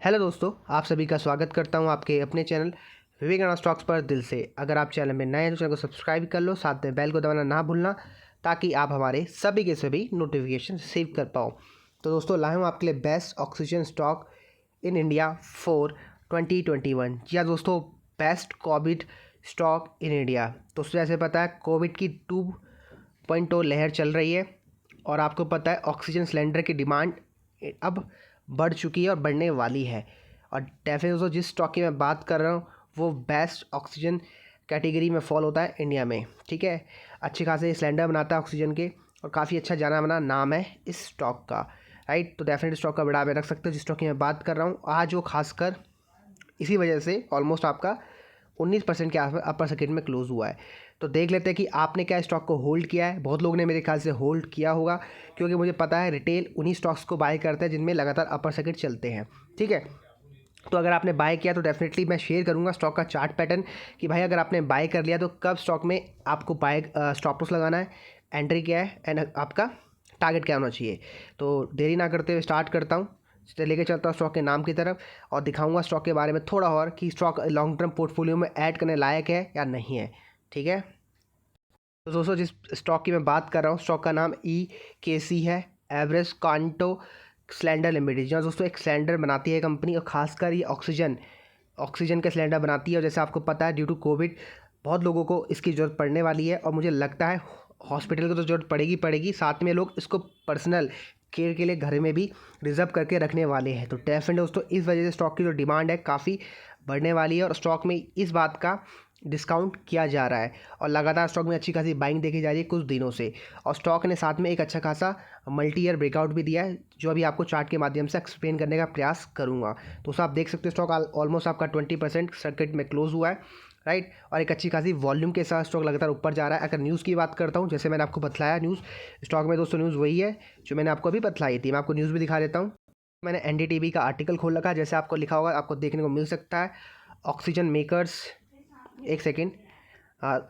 Hello दोस्तों, आप सभी का स्वागत करता हूं आपके अपने चैनल विवेकानंद स्टॉक्स पर दिल से। अगर आप चैनल में नए हैं तो चैनल को सब्सक्राइब कर लो, साथ में बेल को दबाना ना भूलना ताकि आप हमारे सभी के सभी नोटिफिकेशन रिसीव कर पाओ। तो दोस्तों, लाए हूँ आपके लिए best oxygen stock in India for 2021। जी हाँ दोस्तों, best Covid stock in India. दोस्तों, जैसे पता है कोविड की 2.0 लहर चल रही है और आपको पता है ऑक्सीजन सिलेंडर की डिमांड अब बढ़ चुकी है और बढ़ने वाली है। और डेफिनेटली दोस्तों, जिस स्टॉक की मैं बात कर रहा हूँ वो बेस्ट ऑक्सीजन कैटेगरी में फॉल होता है इंडिया में। ठीक है, अच्छे खासे सिलेंडर बनाता है ऑक्सीजन के और काफ़ी अच्छा जाना माना नाम है इस स्टॉक का। राइट, तो डेफिनेटली स्टॉक का बड़ा आप रख सकते हो। जिस स्टॉक की मैं बात कर रहा हूँ आज वो खासकर इसी वजह से ऑलमोस्ट आपका 19% के आसपास अपर सर्किट में क्लोज हुआ है। तो देख लेते हैं कि आपने क्या स्टॉक को होल्ड किया है। बहुत लोगों ने मेरे ख्याल से होल्ड किया होगा, क्योंकि मुझे पता है रिटेल उन्हीं स्टॉक्स को बाय करता है जिनमें लगातार अपर सर्किट चलते हैं। ठीक है, तो अगर आपने बाय किया तो डेफिनेटली मैं शेयर करूंगा स्टॉक का चार्ट पैटर्न कि भाई अगर आपने बाय कर लिया तो कब स्टॉक में आपको बाय स्टॉप लॉस लगाना है, एंट्री क्या है एंड आपका टारगेट क्या होना चाहिए। तो देरी ना करते हुए स्टार्ट करता हूँ, लेके चलता हूँ स्टॉक के नाम की तरफ और दिखाऊंगा स्टॉक के बारे में थोड़ा और कि स्टॉक लॉन्ग टर्म पोर्टफोलियो में ऐड करने लायक है या नहीं है। ठीक है, तो दोस्तों जिस स्टॉक की मैं बात कर रहा हूँ स्टॉक का नाम EKC है, एवरेस्ट कांटो सिलेंडर लिमिटेड। जहाँ दोस्तों एक सिलेंडर बनाती है कंपनी और खासकर ये ऑक्सीजन के सिलेंडर बनाती है। और जैसे आपको पता है ड्यू टू कोविड बहुत लोगों को इसकी ज़रूरत पड़ने वाली है और मुझे लगता है हॉस्पिटल को तो ज़रूरत पड़ेगी, साथ में लोग इसको पर्सनल केयर के लिए घर में भी रिजर्व करके रखने वाले हैं। तो डेफिनेटली दोस्तों इस वजह से स्टॉक की जो डिमांड है काफ़ी बढ़ने वाली है और स्टॉक में इस बात का डिस्काउंट किया जा रहा है और लगातार स्टॉक में अच्छी खासी बाइंग देखी जा रही है कुछ दिनों से। और स्टॉक ने साथ में एक अच्छा खासा मल्टी ईयर ब्रेकआउट भी दिया है, जो अभी आपको चार्ट के माध्यम से एक्सप्लेन करने का प्रयास करूंगा। तो आप देख सकते हो स्टॉक ऑलमोस्ट आपका 20% सर्किट में क्लोज हुआ है। राइट, और एक अच्छी खासी वॉल्यूम के साथ स्टॉक लगातार ऊपर जा रहा है। अगर न्यूज़ की बात करता हूँ, जैसे मैंने आपको बतलाया न्यूज़ स्टॉक में दोस्तों न्यूज़ वही है जो मैंने आपको अभी बतलाई थी। मैं आपको न्यूज़ भी दिखा देता हूँ। मैंने NDTV का आर्टिकल खोल रखा है, जैसे आपको लिखा होगा आपको देखने को मिल सकता है ऑक्सीजन मेकर्स, एक second,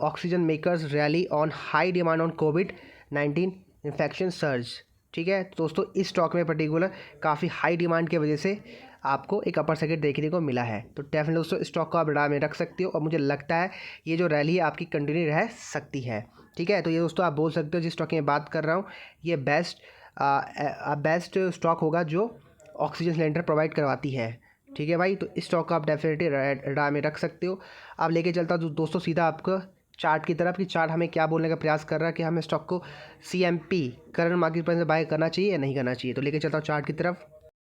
oxygen makers rally on high demand on COVID-19 infection surge. ठीक है, तो दोस्तों इस स्टॉक में पर्टिकुलर काफ़ी हाई डिमांड की वजह से आपको एक अपर सर्किट देखने को मिला है। तो डेफिनेटली दोस्तों स्टॉक को आप राडार में रख सकते हो और मुझे लगता है ये जो रैली है आपकी कंटिन्यू रह सकती है। ठीक है, तो ये दोस्तों आप बोल सकते हो जिस स्टॉक की मैं बात कर रहा हूँ ये बेस्ट स्टॉक होगा जो ऑक्सीजन सिलेंडर प्रोवाइड करवाती है। ठीक है भाई, तो इस स्टॉक को आप डेफिनेटली राडार में रख सकते हो। अब लेके चलता हूँ दोस्तों सीधा आपको चार्ट की तरफ कि चार्ट हमें क्या बोलने का प्रयास कर रहा है कि हमें स्टॉक को CMP करंट मार्केट प्राइस से बाय करना चाहिए या नहीं करना चाहिए। तो लेके चलता हूँ चार्ट की तरफ।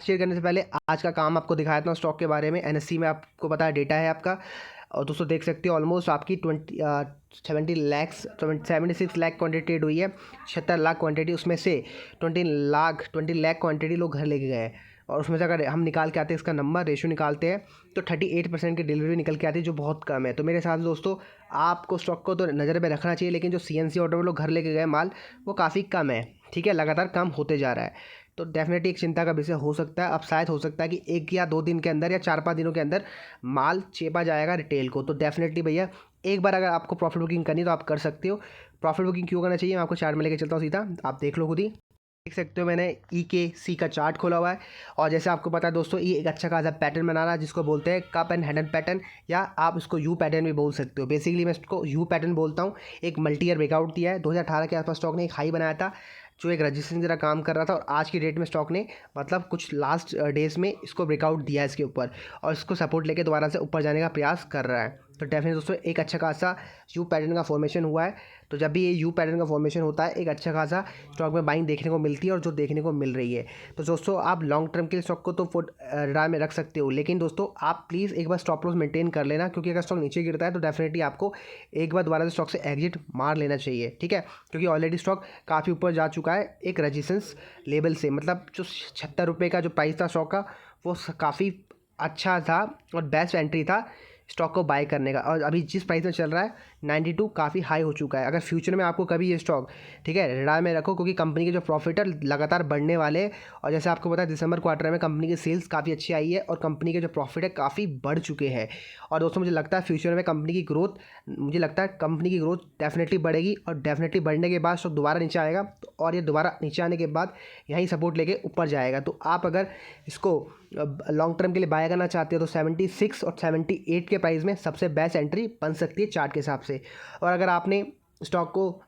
शेयर करने से पहले आज का काम आपको दिखाया था स्टॉक के बारे में। NSE में आपको पता है डेटा है आपका, और दोस्तों देख सकते हो ऑलमोस्ट आपकी 76 लाख क्वान्टिटी ट्रेड हुई है। 76 लाख क्वान्टिटी, उसमें से 20 लाख क्वान्टिटी लोग घर लेके गए। और उसमें से अगर हम निकाल के आते हैं इसका नंबर रेशो निकालते हैं तो 38% की डिलीवरी निकल के आती है, जो बहुत कम है। तो मेरे हिसाब से दोस्तों आपको स्टॉक को तो नज़र में रखना चाहिए, लेकिन जो CNC ऑर्डर में लोग घर लेके गए माल वो काफ़ी कम है। ठीक है, लगातार कम होते जा रहा है। तो डेफिनेटली एक चिंता का विषय हो सकता है। अब शायद हो सकता है कि 1 या 2 दिन के अंदर या 4-5 दिनों के अंदर माल चेपा जाएगा रिटेल को। तो डेफिनेटली भैया एक बार अगर आपको प्रॉफिट बुकिंग करनी है तो आप कर सकते हो। प्रॉफिट बुकिंग क्यों करना चाहिए मैं आपको चार्ट में लेकर चलता हूँ सीधा, आप देख लो खुद ही। देख सकते हो मैंने EKC का चार्ट खोला हुआ है और जैसे आपको पता है दोस्तों ये एक अच्छा खासा पैटर्न बना रहा है जिसको बोलते हैं कप एंड हैंडल पैटर्न, या आप इसको U पैटर्न भी बोल सकते हो। बेसिकली मैं इसको U पैटर्न बोलता हूँ। एक मल्टी ईयर ब्रेकआउट दिया है 2018 के आसपास, स्टॉक ने एक हाई बनाया था जो एक रजिस्ट्रेशन की तरह काम कर रहा था और आज की डेट में स्टॉक ने मतलब कुछ लास्ट डेज में इसको ब्रेकआउट दिया है इसके ऊपर और इसको सपोर्ट लेके दोबारा से ऊपर जाने का प्रयास कर रहा है। तो डेफिनेटली दोस्तों एक अच्छा खासा U पैटर्न का फॉर्मेशन हुआ है। तो जब भी ये U पैटर्न का फॉर्मेशन होता है एक अच्छा खासा स्टॉक में बाइंग देखने को मिलती है और जो देखने को मिल रही है। तो दोस्तों आप लॉन्ग टर्म के लिए स्टॉक को तो राडार में रख सकते हो, लेकिन दोस्तों आप प्लीज़ एक बार स्टॉप लॉस मेंटेन कर लेना, क्योंकि अगर स्टॉक नीचे गिरता है तो डेफिनेटली आपको एक बार दोबारा से स्टॉक से एग्जिट मार लेना चाहिए। ठीक है, क्योंकि ऑलरेडी स्टॉक काफ़ी ऊपर जा चुका है एक रजिस्टेंस लेवल से। मतलब जो 76 रुपये का जो प्राइस था स्टॉक का वो काफ़ी अच्छा था और बेस्ट एंट्री था स्टॉक को बाय करने का। और अभी जिस प्राइस में चल रहा है 92 काफ़ी हाई हो चुका है। अगर फ्यूचर में आपको कभी ये स्टॉक, ठीक है, रडार में रखो, क्योंकि कंपनी के जो प्रॉफिट है लगातार बढ़ने वाले हैं। और जैसे आपको पता है दिसंबर क्वार्टर में कंपनी की सेल्स काफ़ी अच्छी आई है और कंपनी के जो प्रॉफिट है काफ़ी बढ़ चुके हैं। और दोस्तों मुझे लगता है फ्यूचर में कंपनी की ग्रोथ, मुझे लगता है कंपनी की ग्रोथ डेफिनेटली बढ़ेगी और डेफिनेटली बढ़ने के बाद स्टॉक दोबारा नीचे आएगा और ये दोबारा नीचे आने के बाद यहीं सपोर्ट लेके ऊपर जाएगा। तो आप अगर इसको लॉन्ग टर्म के लिए बाय करना चाहते हो तो 76 और 78 के प्राइस में सबसे बेस्ट एंट्री बन सकती है चार्ट के हिसाब से। और अगर आपने स्टॉक को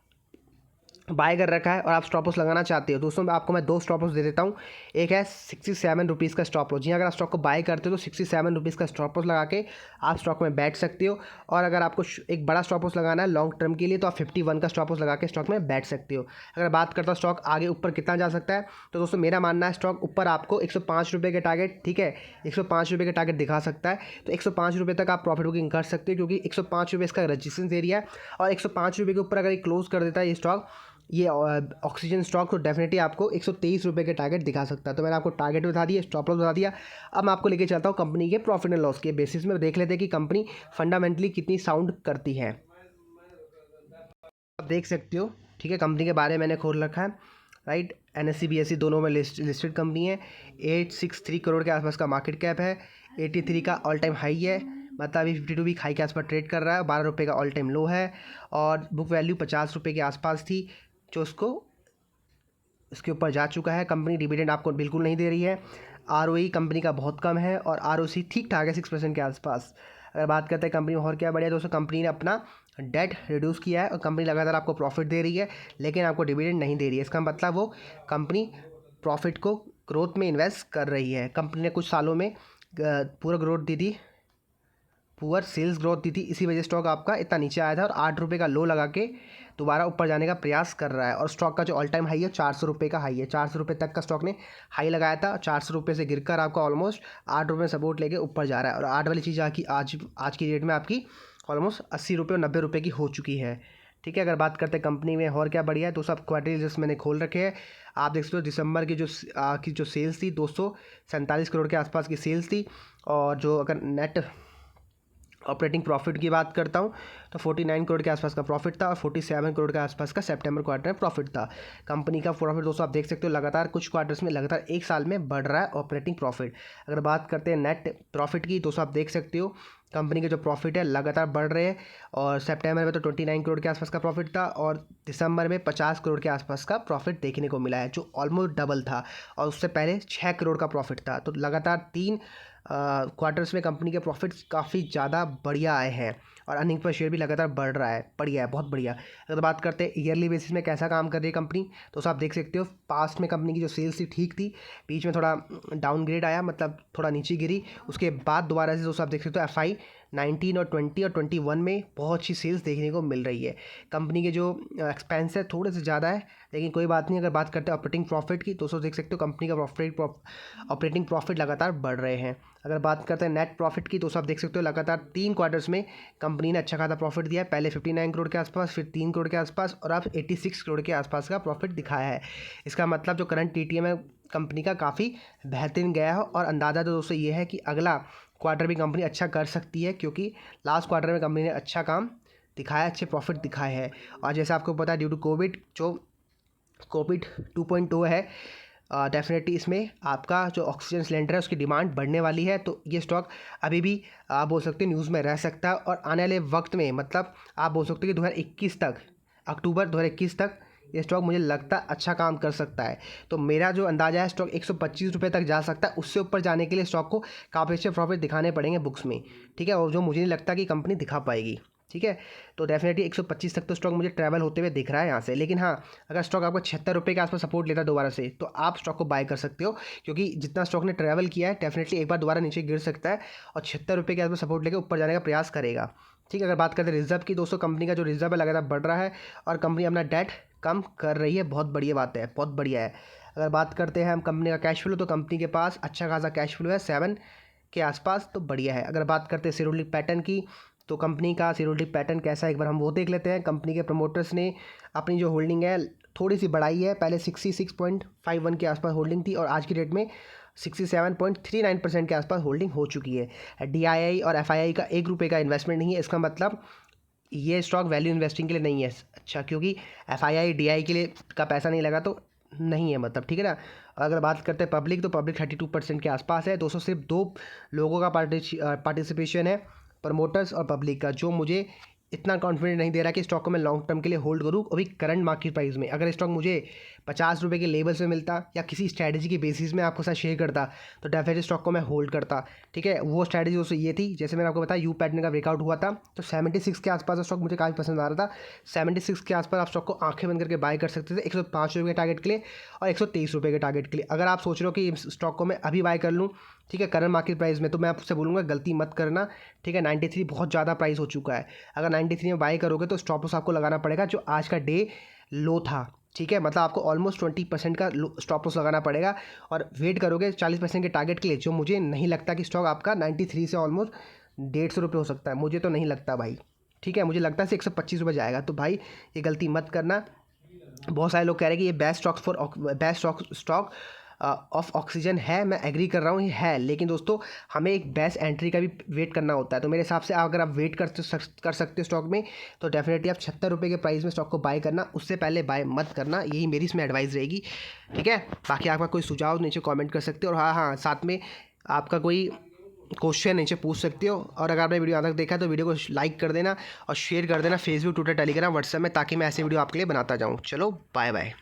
बाय कर रखा है और आप स्टॉप लॉस लगाना चाहते हो, दोस्तों आपको मैं 2 स्टॉप लॉस दे देता हूँ। एक है 67 रुपीज़ का स्टॉप लॉस। जी, अगर आप स्टॉक को बाय करते हो तो 67 रुपीज़ का स्टॉप लॉस लगा के आप स्टॉक में बैठ सकते हो। और अगर आपको एक बड़ा स्टॉप लॉस लगाना है लॉन्ग टर्म के लिए तो आप 51 का स्टॉप लॉस लगा के स्टॉक में बैठ सकते हो। अगर बात करता हूँ स्टॉक आगे ऊपर कितना जा सकता है, तो दोस्तों मेरा मानना है स्टॉक ऊपर आपको 105 रुपये के टारगेट, ठीक है, 105 रुपये के टारगेट दिखा सकता है। तो 105 रुपये तक आप प्रॉफिट बुकिंग कर सकते हो, क्योंकि 105 रुपये इसका रजिस्टेंस एरिया है। और 105 रुपये के ऊपर अगर ये क्लोज कर देता है ये स्टॉक, ये ऑक्सीजन स्टॉक, तो डेफिनेटली आपको 123 रुपये के टारगेट दिखा सकता है। तो मैंने आपको टारगेट बता दिया, स्टॉप लॉस बता दिया। अब मैं आपको लेके चलता हूँ कंपनी के प्रॉफिट एंड लॉस के बेसिस में, देख लेते हैं कि कंपनी फंडामेंटली कितनी साउंड करती है। आप देख सकते हो, ठीक है, कंपनी के बारे में मैंने खोल रखा है, राइट। NSE BSE दोनों में लिस्टेड कंपनी है। 863 करोड़ के आसपास का मार्केट कैप है। 83 का ऑल टाइम हाई है, मतलब अभी 52 वीक हाई के आसपास ट्रेड कर रहा है। 12 रुपये का ऑल टाइम लो है और बुक वैल्यू 50 रुपये के आसपास थी, जो उसको इसके ऊपर जा चुका है। कंपनी डिविडेंड आपको बिल्कुल नहीं दे रही है। ROE कंपनी का बहुत कम है और ROC ठीक ठाक है 6% के आसपास। अगर बात करते हैं कंपनी में और क्या बढ़िया, दोस्तों कंपनी ने अपना डेट रिड्यूस किया है और कंपनी लगातार आपको प्रॉफिट दे रही है, लेकिन आपको डिविडेंड नहीं दे रही है। इसका मतलब वो कंपनी प्रॉफिट को ग्रोथ में इन्वेस्ट कर रही है। कंपनी ने कुछ सालों में पूरा ग्रोथ दी थी, पुअर सेल्स ग्रोथ दी थी, इसी वजह स्टॉक आपका इतना नीचे आया था और 8 रुपये का लो लगा के दोबारा ऊपर जाने का प्रयास कर रहा है। और स्टॉक का जो ऑल टाइम हाई है 400 रुपये का हाई है। 400 रुपये तक का स्टॉक ने हाई लगाया था, 400 रुपये से गिरकर आपका ऑलमोस्ट 8 रुपये सपोर्ट लेके ऊपर जा रहा है। और 8 वाली चीज़ आज की डेट में आपकी ऑलमोस्ट 80 रुपये और 90 रुपये की हो चुकी है, ठीक है। अगर बात करते हैं कंपनी में और क्या बढ़िया है, तो सब क्वार्टरली रिजल्ट्स मैंने खोल रखे हैं। आप देख सकते हो दिसंबर की जो सेल्स थी 247 करोड़ के आसपास की सेल्स थी। और जो अगर नेट ऑपरेटिंग प्रॉफिट की बात करता हूँ तो 49 करोड़ के आसपास का प्रॉफिट था और 47 करोड़ के आसपास का सितंबर क्वार्टर में प्रॉफिट था। कंपनी का प्रॉफिट दोस्तों आप देख सकते हो लगातार कुछ क्वार्टर्स में लगातार एक साल में बढ़ रहा है ऑपरेटिंग प्रॉफिट। अगर बात करते हैं नेट प्रॉफिट की, दोस्तों आप देख सकते हो कंपनी के जो प्रॉफिट है लगातार बढ़ रहे हैं। और सितंबर में तो 29 करोड़ के आसपास का प्रॉफिट था और दिसंबर में 50 करोड़ के आसपास का प्रॉफिट देखने को मिला है, जो ऑलमोस्ट डबल था। और उससे पहले 6 करोड़ का प्रॉफिट था। तो लगातार 3 क्वार्टर्स में कंपनी के प्रॉफिट्स काफ़ी ज़्यादा बढ़िया आए हैं और अर्निंग पर शेयर भी लगातार बढ़ रहा है, बढ़िया है, बहुत बढ़िया। अगर बात करते हैं ईयरली बेसिस में कैसा काम कर रही है कंपनी, तो आप देख सकते हो पास्ट में कंपनी की जो सेल्स थी ठीक थी, बीच में थोड़ा डाउनग्रेड आया, मतलब थोड़ा नीचे गिरी, उसके बाद दोबारा से दोस्तों आप देख सकते हो FY 19 और 20 और 21 में बहुत अच्छी सेल्स देखने को मिल रही है। कंपनी के जो एक्सपेंस है थोड़े से ज़्यादा है, लेकिन कोई बात नहीं। अगर बात करते हैं ऑपरेटिंग प्रॉफिट की, दोस्तों देख सकते हो कंपनी का ऑपरेटिंग प्रॉफिट लगातार बढ़ रहे हैं। अगर बात करते हैं नेट प्रॉफिट की, तो आप देख सकते हो लगातार 3 क्वार्टर्स में कंपनी ने अच्छा खासा प्रॉफिट दिया है। पहले 59 करोड़ के आसपास, फिर 3 करोड़ के आसपास और अब 86 करोड़ के आसपास का प्रॉफिट दिखाया है। इसका मतलब जो करंट TTM है कंपनी का काफ़ी बेहतरीन गया है। और अंदाज़ा तो दोस्तों ये है कि अगला क्वार्टर भी कंपनी अच्छा कर सकती है, क्योंकि लास्ट क्वार्टर में कंपनी ने अच्छा काम दिखाया, अच्छे प्रॉफिट दिखाए हैं। और जैसे आपको पता है ड्यू टू कोविड, जो कोविड 2.0 है, डेफिनेटली इसमें आपका जो ऑक्सीजन सिलेंडर है उसकी डिमांड बढ़ने वाली है। तो ये स्टॉक अभी भी आप बोल सकते हैं न्यूज़ में रह सकता है और आने वाले वक्त में, मतलब आप बोल सकते हो कि 2021 तक, अक्टूबर 2021 तक ये स्टॉक मुझे लगता है अच्छा काम कर सकता है। तो मेरा जो अंदाज़ा है स्टॉक 125 रुपये तक जा सकता है। उससे ऊपर जाने के लिए स्टॉक को काफ़ी अच्छे प्रॉफिट दिखाने पड़ेंगे बुक्स में, ठीक है, और जो मुझे नहीं लगता कि कंपनी दिखा पाएगी, ठीक है। तो डेफिनेटली 125 तक तो स्टॉक मुझे ट्रैवल होते हुए दिख रहा है यहाँ से। लेकिन हाँ, अगर स्टॉक आपको 76 रुपये के आसपास सपोर्ट लेता है दोबारा से, तो आप स्टॉक को बाय कर सकते हो, क्योंकि जितना स्टॉक ने ट्रैवल किया है डेफिनेटली एक बार दोबारा नीचे गिर सकता है और 76 रुपये के आसपास सपोर्ट लेकर ऊपर जाने का प्रयास करेगा, ठीक है। अगर बात करते हैं रिजर्व की, दोस्तों कंपनी का जो रिजर्व है लगातार बढ़ रहा है और कंपनी अपना डेट कम कर रही है, बहुत बढ़िया बात है, बहुत बढ़िया है। अगर बात करते हैं हम कंपनी का कैश फ्लो, तो कंपनी के पास अच्छा खासा कैश फ्लो है 7 के आसपास, तो बढ़िया है। अगर बात करते हैं शेयर होल्डिंग पैटर्न की, तो कंपनी का शेयर होल्डिंग पैटर्न कैसा है एक बार हम वो देख लेते हैं। कंपनी के प्रमोटर्स ने अपनी जो होल्डिंग है थोड़ी सी बढ़ाई है। पहले 66.51 के आसपास होल्डिंग थी और आज की डेट में 67.39% के आसपास होल्डिंग हो चुकी है। DII और FII का 1 रुपये का इन्वेस्टमेंट नहीं है। इसका मतलब ये स्टॉक वैल्यू इन्वेस्टिंग के लिए नहीं है। अच्छा, क्योंकि FII DI के लिए का पैसा नहीं लगा तो नहीं है, मतलब ठीक है ना। अगर बात करते हैं पब्लिक, तो पब्लिक 32% के आसपास है। दोस्तों सिर्फ 2 लोगों का पार्टिसिपेशन है, प्रमोटर्स और पब्लिक का, जो मुझे इतना कॉन्फिडेंट नहीं दे रहा कि स्टॉक को मैं लॉन्ग टर्म के लिए होल्ड करूँ अभी करंट मार्केट प्राइस में। अगर स्टॉक मुझे 50 रुपये के लेवल से मिलता या किसी स्ट्रैटेजी के बेसिस में आपको साथ शेयर करता तो डेफिनेटली स्टॉक को मैं होल्ड करता। ठीक है, वो स्ट्रैटेजी दोस्तों ये थी, जैसे मैंने आपको बताया यू पैटर्न का ब्रेकआउट हुआ था तो 76 के आसपास स्टॉक मुझे काफ़ी पसंद आ रहा था। 76 के आसपास आप स्टॉक को आंखें बंद करके बाय कर सकते थे 105 रुपये के टारगेट के लिए और 123 रुपये के टारगेट के लिए। अगर आप सोच रहे हो कि इस स्टॉक को मैं अभी बाय कर लूँ, ठीक है, करंट मार्केट प्राइस में, तो मैं आपसे बोलूँगा गलती मत करना। ठीक है, 93 बहुत ज़्यादा प्राइस हो चुका है। अगर 93 में बाय करोगे तो स्टॉप लॉस आपको लगाना पड़ेगा जो आज का डे लो था। ठीक है, मतलब आपको ऑलमोस्ट 20% का स्टॉप लॉस लगाना पड़ेगा और वेट करोगे 40% के टारगेट के लिए, जो मुझे नहीं लगता कि स्टॉक आपका 93 से ऑलमोस्ट 150 रुपये हो सकता है। मुझे तो नहीं लगता भाई। ठीक है, मुझे लगता है 125 रुपये जाएगा। तो भाई ये गलती मत करना। बहुत सारे लोग कह रहे हैं कि ये बेस्ट स्टॉक ऑफ ऑक्सीजन है। मैं एग्री कर रहा हूँ, ये है, लेकिन दोस्तों हमें एक बेस्ट एंट्री का भी वेट करना होता है। तो मेरे हिसाब से अगर आप वेट कर सकते हो स्टॉक में तो डेफिनेटली आप 76 रुपये के प्राइस में स्टॉक को बाय करना, उससे पहले बाय मत करना। यही मेरी इसमें एडवाइस रहेगी। ठीक है, बाकी आपका कोई सुझाव नीचे कॉमेंट कर सकते हो और हाँ, साथ में आपका कोई क्वेश्चन नीचे पूछ सकते हो। और अगर आपने वीडियो यहाँ तक देखा है तो वीडियो को लाइक कर देना और शेयर कर देना फेसबुक, ट्विटर, टेलीग्राम, व्हाट्सएप में, ताकि मैं ऐसे वीडियो आपके लिए बनाता जाऊँ। चलो बाय बाय।